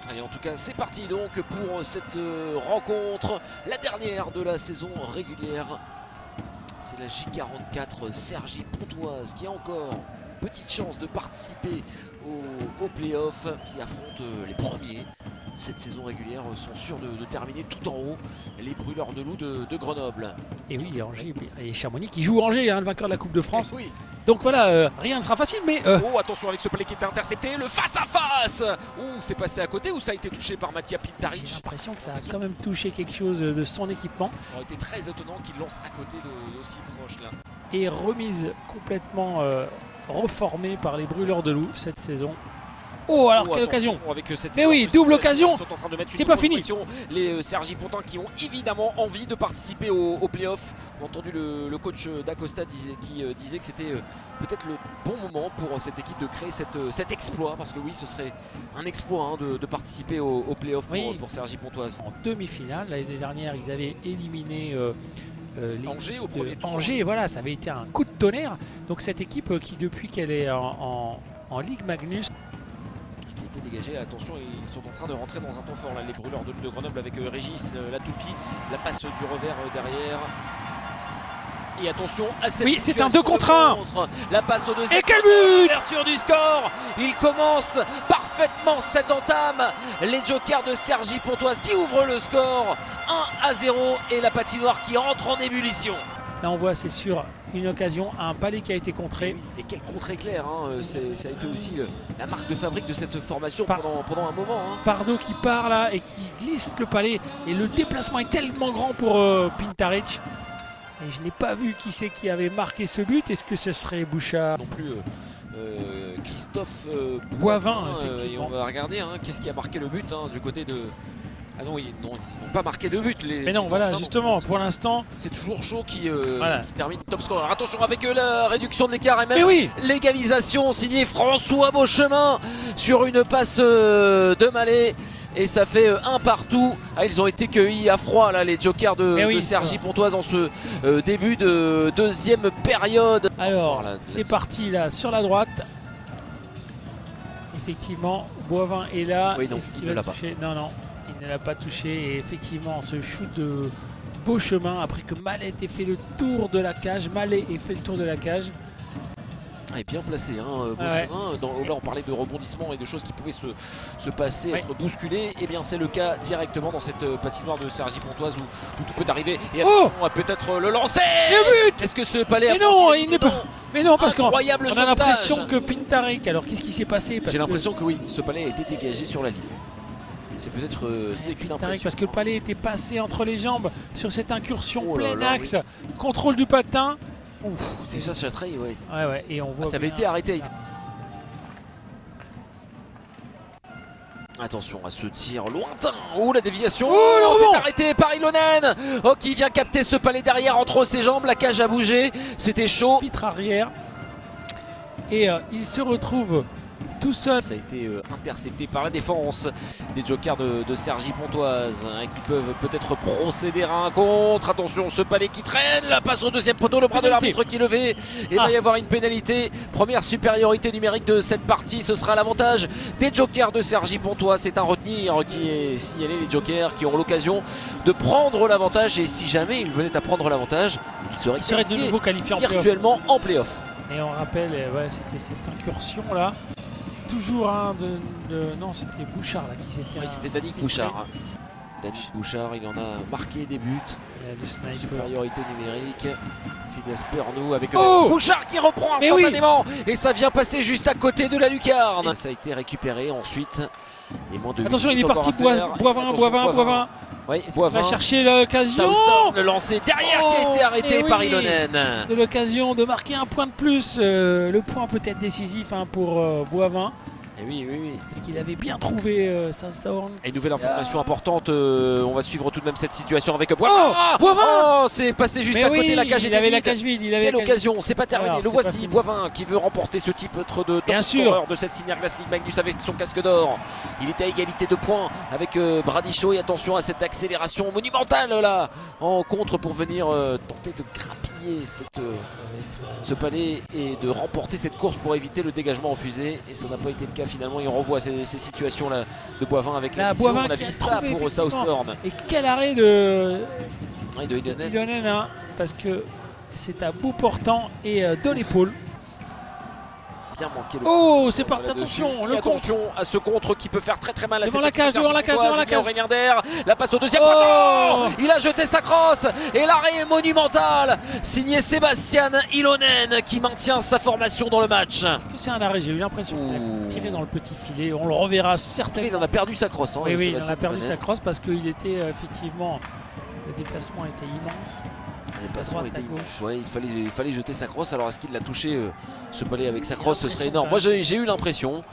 Allez, en tout cas, c'est parti donc pour cette rencontre, la dernière de la saison régulière. C'est la J44 Cergy Pontoise qui a encore une petite chance de participer au play-off, qui affronte les premiers. Cette saison régulière sont sûrs de terminer tout en haut, les brûleurs de loup de Grenoble. Et oui, Angers et Chamonix qui jouent Angers, hein, le vainqueur de la Coupe de France. Oui. Donc voilà, rien ne sera facile, mais... Oh, attention avec ce palais qui était intercepté, le face-à-face. Ouh, c'est passé à côté ou ça a été touché par Mattia Pintaric? J'ai l'impression que ça a quand même touché quelque chose de son équipement. Ça aurait été très étonnant qu'il lance à côté d'aussi proche là. Et remise complètement reformée par les brûleurs de loup cette saison. Oh, alors quelle occasion! Avec cette Mais oui, double occasion! C'est pas fini! Les Cergy Pontins qui ont évidemment envie de participer au play-off. On a entendu le coach d'Acosta qui disait que c'était peut-être le bon moment pour cette équipe de créer cet exploit. Parce que oui, ce serait un exploit hein, de participer au play-off pour Cergy Pontoise. En demi-finale, l'année dernière, ils avaient éliminé Angers au premier tour. Angers, voilà, ça avait été un coup de tonnerre. Donc cette équipe qui, depuis qu'elle est en Ligue Magnus, dégagé, attention, ils sont en train de rentrer dans un temps fort là, les brûleurs de Grenoble avec Régis, la toupie, la passe du revers derrière. Et attention à cette oui, c'est un 2 contre 1. La passe au deuxième. Et quel but! Ouverture du score. Il commence parfaitement cette entame. Les Jokers de Cergy Pontoise qui ouvrent le score 1-0 et la patinoire qui entre en ébullition. Là on voit, c'est sûr, une occasion, un palais qui a été contré. Et quel contre éclair, hein. Ça a été aussi la marque de fabrique de cette formation pendant un moment. Hein. Pardo qui part là et qui glisse le palais. Et le déplacement est tellement grand pour Pintaric. Et je n'ai pas vu qui c'est qui avait marqué ce but. Est-ce que ce serait Bouchard? Non plus Christophe Boivin, et on va regarder hein, qu'est-ce qui a marqué le but hein, du côté de... Ah non, ils n'ont pas marqué de but. Mais non, voilà, justement, pour l'instant... C'est toujours Chaud qui termine top scorer. Attention avec la réduction de l'écart et même l'égalisation signée François Beauchemin sur une passe de Mallet. Et ça fait un partout. Ah, ils ont été cueillis à froid, là, les Jokers de Cergy Pontoise en ce début de deuxième période. Alors, c'est parti là, sur la droite. Effectivement, Boivin est là. Oui, non, il ne l'a pas. Non, non. Il ne l'a pas touché et effectivement ce shoot de Beauchemin après que Mallet ait fait le tour de la cage. Mallet ait fait le tour de la cage. Ah, et bien placé, hein, Beauchemin. Là on parlait de rebondissement et de choses qui pouvaient se passer, être bousculées. Et bien c'est le cas directement dans cette patinoire de Cergy Pontoise où tout peut arriver. Et on va peut-être le lancer. Le but! Est-ce que ce palais a non, il n'est pas. Mais non, parce qu'on a sauvetage. l'impression que Pintaric. Alors qu'est-ce qui s'est passé? J'ai l'impression que oui, ce palais a été dégagé sur la ligne. C'est peut-être une impression. Parce que le palais était passé entre les jambes sur cette incursion plein axe. Contrôle du patin. C'est ça, Chatrey, ouais. Ouais, et on voit ça avait été arrêté. Attention à ce tir lointain. Oh, la déviation. Oh non, c'est arrêté par Ilonen. Oh, qui vient capter ce palais derrière entre ses jambes. La cage a bougé. C'était chaud. Pitre arrière. Et il se retrouve tout seul. Ça a été intercepté par la défense des Jokers de Cergy Pontoise hein, qui peuvent peut-être procéder à un contre. Attention, ce palais qui traîne, la passe au deuxième poteau, le bras de l'arbitre qui est levé. Et il va y avoir une pénalité. Première supériorité numérique de cette partie, ce sera l'avantage des Jokers de Cergy Pontoise. C'est un retenir qui est signalé, les Jokers qui ont l'occasion de prendre l'avantage. Et si jamais ils venaient à prendre l'avantage, ils seraient de nouveau qualifiés virtuellement en play-off. Et on rappelle, c'était cette incursion là. Toujours un non, c'était Bouchard là qui s'était. Oui, c'était Danick Bouchard. Danick Bouchard, il en a marqué des buts. Supériorité numérique. Phileas Pernou avec Bouchard qui reprend instantanément. Et ça vient passer juste à côté de la lucarne. Et ça a été récupéré ensuite. Et moins de attention, il est parti Boivin. Oui, Boivin va chercher l'occasion. Le lancer derrière qui a été arrêté par Ilonen. De l'occasion de marquer un point de plus. Le point peut être décisif hein, pour Boivin. Et oui. Parce qu'il avait bien trouvé Saint-Saurne. Et nouvelle information importante, on va suivre tout de même cette situation avec Boivin. Boivin c'est passé juste à côté, la cage était vide. Il avait la cage vide. Quelle occasion, c'est pas terminé. Le voici, Boivin qui veut remporter ce titre de top scoreur de cette Synerglass Ligue Magnus avec son casque d'or. Il était à égalité de points avec Bradichaud et attention à cette accélération monumentale là en contre pour venir tenter de grappiller piller ce palais et de remporter cette course pour éviter le dégagement en fusée. Et ça n'a pas été le cas finalement. Et on revoit ces situations-là de Boivin avec la vision, la vista pour Southorn. Et quel arrêt de Ilonen, hein, parce que c'est à bout portant et de l'épaule. Bien manqué oh, c'est parti, attention, le attention à ce contre qui peut faire très mal à devant la cage, devant la cage. Aurélien Der, la passe au deuxième poteau, il a jeté sa crosse et l'arrêt est monumental, signé Sébastien Ilonen qui maintient sa formation dans le match. Est-ce que c'est un arrêt? J'ai eu l'impression qu'il a tiré dans le petit filet, on le reverra certainement. Il en a perdu sa crosse. Hein, oui, il en a perdu sa crosse parce qu'il était effectivement, le déplacement était immense. Ouais, il fallait jeter sa crosse. Alors est-ce qu'il l'a touché ce palais avec sa crosse? Ce serait énorme. Moi j'ai eu l'impression.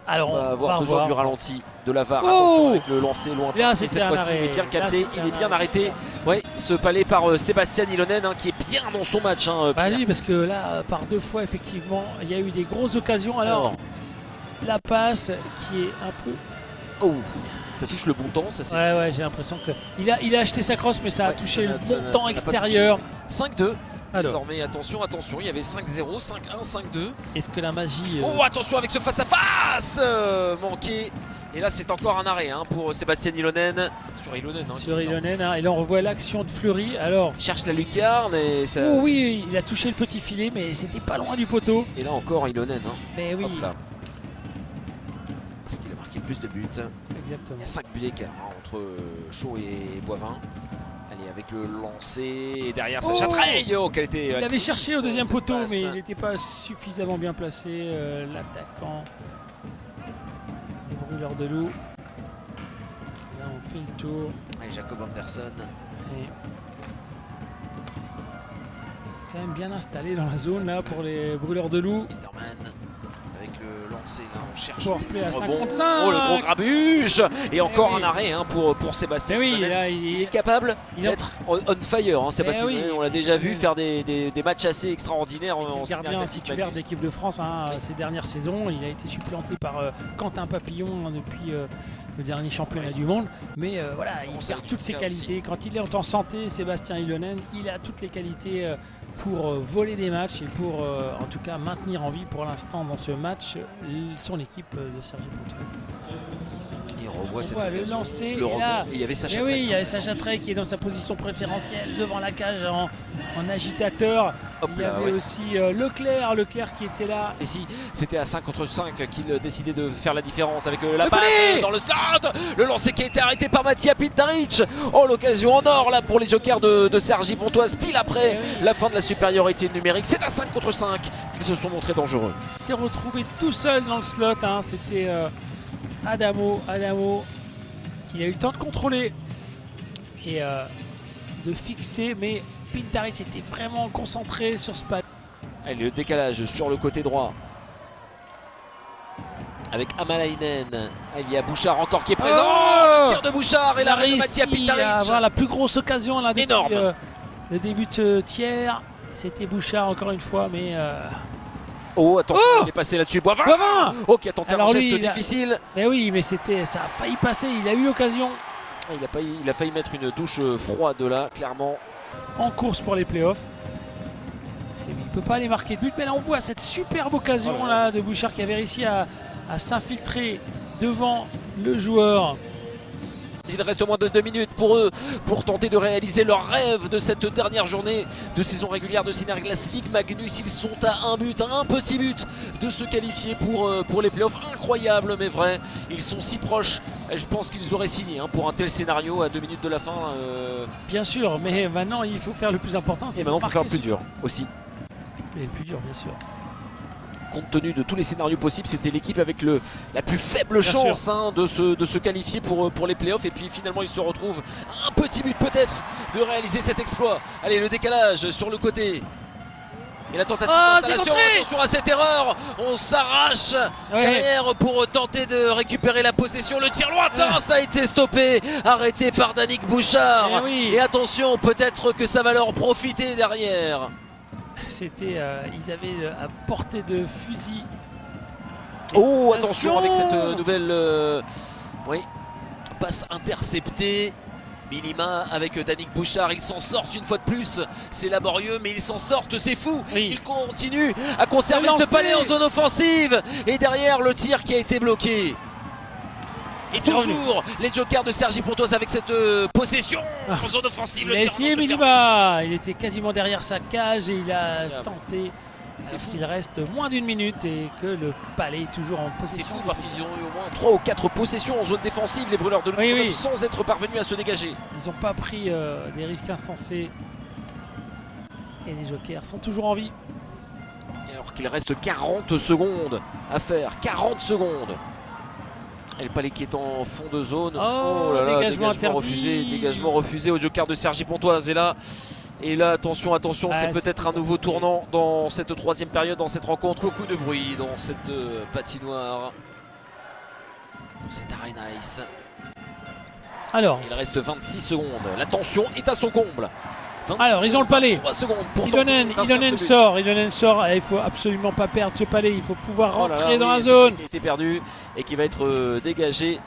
Alors on va avoir besoin du ralenti de la VAR. Oh, attention avec le lancer loin. Là, cette fois-ci il est bien capté, il est bien arrêté. Ouais, ce palais par Sébastien Ilonen qui est bien dans son match. Oui, parce que là par 2 fois effectivement il y a eu des grosses occasions. Alors la passe qui est un peu... Oh, ça touche le bon temps, ça c'est... Ouais, j'ai l'impression que il a acheté sa crosse mais ça a touché le bon temps extérieur. 5-2. Désormais, attention, il y avait 5-0, 5-1, 5-2. Est-ce que la magie... Oh, attention avec ce face-à-face manqué. Et là, c'est encore un arrêt pour Sébastien Ilonen. Sur Ilonen. Et là, on revoit l'action de Fleury. Alors, il cherche la lucarne et ça... Oh oui, il a touché le petit filet, mais c'était pas loin du poteau. Et là encore Ilonen. Mais oui. Hop là. Parce qu'il a marqué plus de buts. Exactement. Il y a 5 buts d'écart entre Chaud et Boivin. Allez, avec le lancer et derrière Sacha Treille. Il avait cherché au deuxième poteau, mais il n'était pas suffisamment bien placé. L'attaquant des Brûleurs de Loup. Là, on fait le tour. Allez, Jacob Anderson. Et... quand même bien installé dans la zone là pour les Brûleurs de Loup. Peterman. Avec le lancer là, on cherche le à 55. Oh, le gros grabuge. Et encore un arrêt pour Sébastien. Oui, là, il est capable d'être on fire. Sébastien, on l'a déjà vu faire des matchs assez extraordinaires en gardien titulaire d'équipe de France ces dernières saisons. Il a été supplanté par Quentin Papillon depuis le dernier championnat du monde. Mais voilà, il perd toutes ses qualités. Aussi. Quand il est en santé, Sébastien Ilonen, il a toutes les qualités pour voler des matchs et pour en tout cas maintenir en vie pour l'instant dans ce match son équipe de Sergi Pontoise. Et on revoit le lancer. Il y avait Sacha Treille. Oui, il y avait Sacha Treille qui est dans sa position préférentielle devant la cage en agitateur. Il y avait aussi Leclerc qui était là. Et si c'était à 5 contre 5 qu'il décidait de faire la différence avec la passe dans le slot. Le lancer qui a été arrêté par Mattia Pintaric. Oh, l'occasion en or là pour les jokers de Sergi Pontoise pile après la fin de la supériorité numérique. C'est à 5 contre 5 qu'ils se sont montrés dangereux. Il s'est retrouvé tout seul dans le slot. C'était Adamo. Il a eu le temps de contrôler et de fixer, mais Pintaric était vraiment concentré sur ce pad. Allez, le décalage sur le côté droit avec Amalainen. Il y a Bouchard encore qui est présent. Le tir de Bouchard et l'arrêt de Mattia Pintaric. Avoir la plus grosse occasion là depuis énorme. Le début de tiers. C'était Bouchard encore une fois, mais oh, attention, il est passé là-dessus. Boivin oh, qui a tenté un geste difficile. Mais oui, mais ça a failli passer. Il a eu l'occasion. Il a failli mettre une douche froide là, clairement. En course pour les playoffs. Il ne peut pas aller marquer de but, mais là on voit cette superbe occasion là de Bouchard qui avait réussi à s'infiltrer devant le joueur. Il reste moins de 2 minutes pour eux pour tenter de réaliser leur rêve de cette dernière journée de saison régulière de Synerglass Ligue Magnus. Ils sont à un petit but de se qualifier pour les playoffs. Incroyable mais vrai, ils sont si proches. Je pense qu'ils auraient signé pour un tel scénario à 2 minutes de la fin. Bien sûr, mais maintenant il faut faire le plus important. Et maintenant il faut faire le plus dur aussi. Et le plus dur bien sûr. Compte tenu de tous les scénarios possibles, c'était l'équipe avec la plus faible chance de se qualifier pour les playoffs. Et puis finalement, il se retrouve un petit but peut-être de réaliser cet exploit. Allez, le décalage sur le côté. Et la tentative d'installation, attention à cette erreur. On s'arrache derrière pour tenter de récupérer la possession. Le tir lointain, ça a été stoppé, arrêté par Danick Bouchard. Et attention, peut-être que ça va leur profiter derrière. C'était, ils avaient à portée de fusil. Oh, attention avec cette nouvelle passe interceptée. Milima avec Danick Bouchard, ils s'en sortent une fois de plus. C'est laborieux, mais ils s'en sortent, c'est fou. Oui. Ils continuent à conserver ce palais en zone offensive. Et derrière, le tir qui a été bloqué. Et toujours les jokers de Sergi Pontoise avec cette possession en zone offensive. Il a essayé Milima, il était quasiment derrière sa cage et il a tenté. C'est fou. Il reste moins d'1 minute et que le palais est toujours en possession. C'est fou parce qu'ils ont eu au moins 3 ou 4 possessions en zone défensive, les brûleurs de loup, sans être parvenus à se dégager. Ils n'ont pas pris des risques insensés. Et les jokers sont toujours en vie. Et alors qu'il reste 40 secondes à faire, 40 secondes. Et le palais qui est en fond de zone. Oh là là, dégagement refusé, dégagement refusé au joker de Sergi Pontoise. Et là, attention, c'est peut-être un nouveau tournant dans cette troisième période, dans cette rencontre. Beaucoup de bruit dans cette patinoire, dans cette Arena Ice. Alors, il reste 26 secondes. La tension est à son comble. Alors, ils ont le palais. 3 secondes pour Ilonen sort. Il faut absolument pas perdre ce palais. Il faut pouvoir rentrer dans la zone. Qui a été perdu et qui va être dégagé.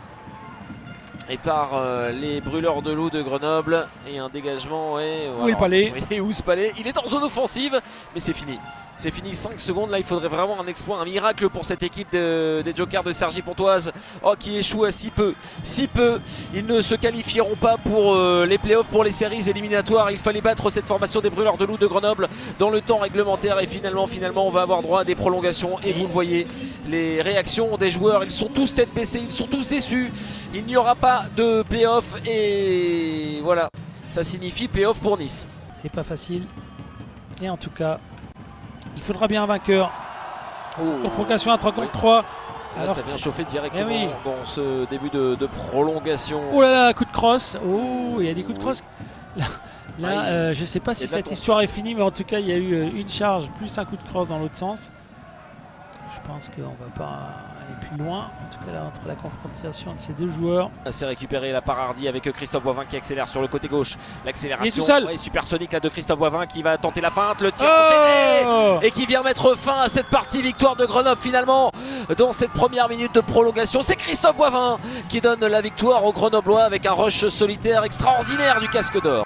Et par les brûleurs de loup de Grenoble. Et un dégagement. Où est le palais? Où ce palais? Il est en zone offensive, mais c'est fini. C'est fini, 5 secondes. Là, il faudrait vraiment un exploit, un miracle pour cette équipe des jokers de Sergi Pontoise. Oh, qui échoue à si peu. Si peu. Ils ne se qualifieront pas pour les playoffs, pour les séries éliminatoires. Il fallait battre cette formation des brûleurs de loup de Grenoble dans le temps réglementaire. Et finalement, on va avoir droit à des prolongations. Et vous le voyez, les réactions des joueurs, ils sont tous tête baissée, ils sont tous déçus. Il n'y aura pas de playoffs. Et voilà, ça signifie playoff pour Nice. C'est pas facile. Et en tout cas, il faudra bien un vainqueur. Confrontation à 3 contre 3. Là, ça vient chauffer directement dans ce début de prolongation. Oh là là, coup de crosse. Oh, il y a des coups de crosse. Là, je ne sais pas si cette histoire est finie, mais en tout cas, il y a eu une charge plus un coup de crosse dans l'autre sens. Je pense qu'on ne va pas aller plus loin. En tout cas, là, entre la confrontation de ces deux joueurs. C'est récupéré la par Hardy avec Christophe Boivin qui accélère sur le côté gauche. L'accélération supersonique là de Christophe Boivin qui va tenter la feinte, le tir enchaîné et qui vient mettre fin à cette partie. Victoire de Grenoble finalement dans cette première minute de prolongation. C'est Christophe Boivin qui donne la victoire aux Grenoblois avec un rush solitaire extraordinaire du casque d'or.